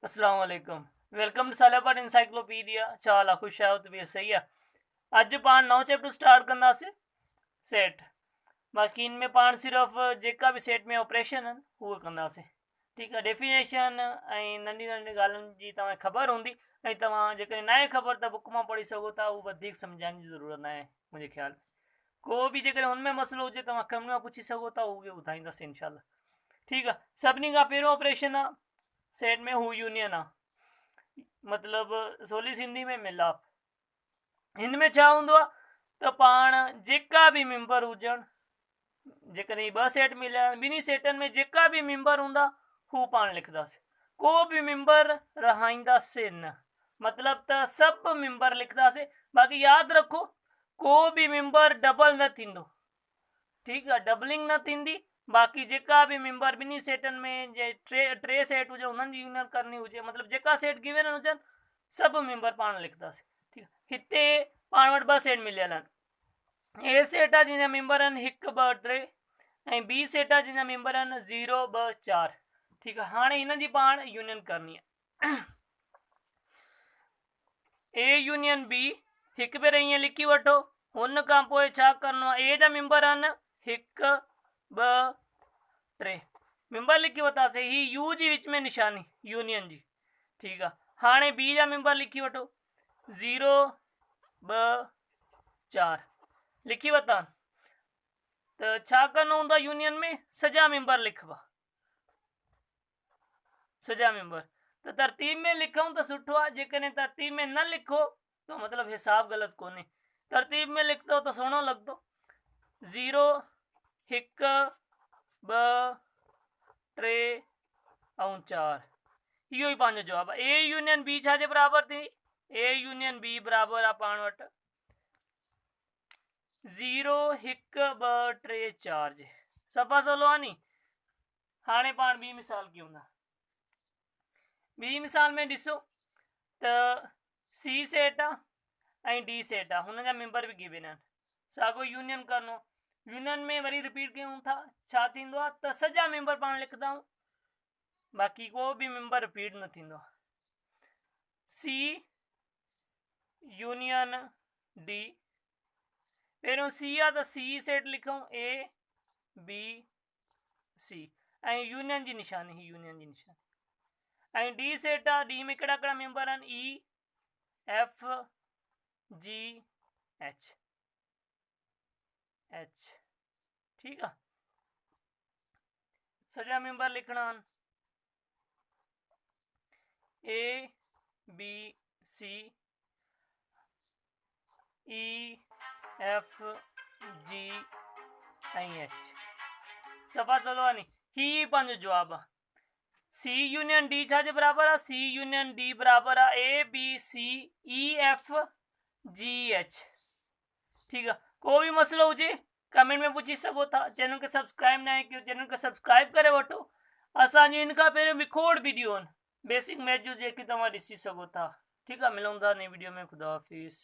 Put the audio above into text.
अस्सलाम वालेकुम। Welcome to Salapat encyclopedia. चाला खुश आहियो त बि सही आहे। अॼु पाण नओं चैप्टर स्टार्ट कंदासीं, सेट। बाक़ी इन में पाण सिर्फ़ु जेका बि सेट में ऑपरेशन आहिनि उहे कंदासीं। ठीकु आहे। डेफिनेशन ऐं नंढी नंढी ॻाल्हियुनि जी तव्हांखे ख़बर हूंदी, ऐं तव्हां जेकॾहिं न आहे ख़बर त बुक मां पढ़ी सघो था। उहो वधीक सम्झाइण जी ज़रूरत न आहे मुंहिंजे ख़्याल में। को बि जेकॾहिं हुन में मसइलो हुजे तव्हां कमेंट में पुछी सघो था, उहो बि ॿुधाईंदासीं इनशाला। ठीकु आहे। सभिनी खां पहिरियों ऑपरेशन आहे सेट में, हू यूनियन आहे, मतिलबु सवली सिंधी में मिलाप। हिन में छा हूंदो आहे त पाण जेका बि मेंबर हुजनि, जेकॾहिं ॿ सेट मिलिया आहिनि, ॿिन्ही सेटनि में जेका बि मेंबर हूंदा हू पाण लिखंदासीं। को बि मेंबर रहाईंदासीं न, मतिलबु त सभु मेंबर लिखंदासीं। बाक़ी यादि रखो, को बि मेंबर डबल न थींदो। ठीकु आहे, डबलिंग न थींदी। बाक़ी जेका बि मेंबर ॿिन्ही सेटनि में जे टे सेट हुजनि उन्हनि जी यूनियन करणी हुजे, मतिलबु जेका सेट गिवन हुजनि सभु मेंबर पाण लिखंदासीं। ठीकु आहे। हिते पाण वटि ॿ सेट मिलियल आहिनि। ए सेट आहे जंहिंजा मेंबर आहिनि 1 2 3, ऐं बी सेट आहे जंहिंजा मेंबर आहिनि 0 2 4। ठीकु आहे। हाणे हिन जी पाण यूनियन करणी आहे। ए यूनियन बी, हिकु भेरे ईअं लिखी वठो। हुन खां पोइ छा करिणो आहे, ए जा मेंबर आहिनि 1 2 3, मेंबर लिखी वरितासीं। ही यू जी विच में निशानी यूनियन जी। ठीकु आहे। हाणे बी जा मेंबर लिखी वठो, 0 2 4 लिखी वरिता। त छा करिणो हूंदो आहे यूनियन में, सॼा मेंबर लिखबा, सॼा मेंबर। त तरतीब में लिखूं त सुठो आहे, जेकॾहिं तरतीब में न लिखो तो मतिलबु हिसाब ग़लति कोन्हे। तरतीब में लिखंदो त सुहिणो लॻंदो। 0 1 2 3 ऐं 4, इहो ई पंहिंजो जवाबु आहे। ए यूनियन बी छा जे बराबरि थी, ए यूनियन बी बराबरि आहे पाण वटि 0 1 2 3 4 जे। सफ़ा सवलो आहे नी। हाणे पाण ॿी मिसाल कयूं था। ॿी मिसाल में ॾिसो त सी सेट आहे ऐं डी सेट आहे, हुन जा मेंबर बि गिवन आहिनि। साॻियो यूनियन करिणो। यूनियन में वरी रिपीट कयूं था, छा थींदो आहे त सॼा मेंबर पाण लिखंदा आहियूं, बाक़ी को बि मेंबर रिपीट न थींदो। सी यूनियन डी, पहिरियों सी आहे त सी सेट लिखूं, ए बी सी, ऐं यूनियन जी निशानी ही यूनियन जी निशानी। ऐं डी सेट आहे, डी में कहिड़ा कहिड़ा मेंबर आहिनि, ई एफ जी एच एच। ठीकु आहे। सॼा मेंबर लिखणा आहिनि, ए बी सी ई एफ जी ऐं एच। सफ़ा सवलो आहे नी। ही पंहिंजो जवाबु आहे। सी यूनियन डी छा जे बराबरि आहे, सी यूनियन डी बराबरि आहे A B C E F G H. ठीकु आहे। को बि मसइलो हुजे कमेंट में पुछी सघो था। चैनल खे सब्सक्राइब न आहे कयो, चैनल खे सब्सक्राइब करे वठो। असांजी इन खां पहिरियों बि खोड़ वीडियो आहिनि बेसिक मैथ जूं, जेके तव्हां ॾिसी सघो था। ठीकु आहे। मिलूं था नई वीडियो में। ख़ुदा हाफ़िज़।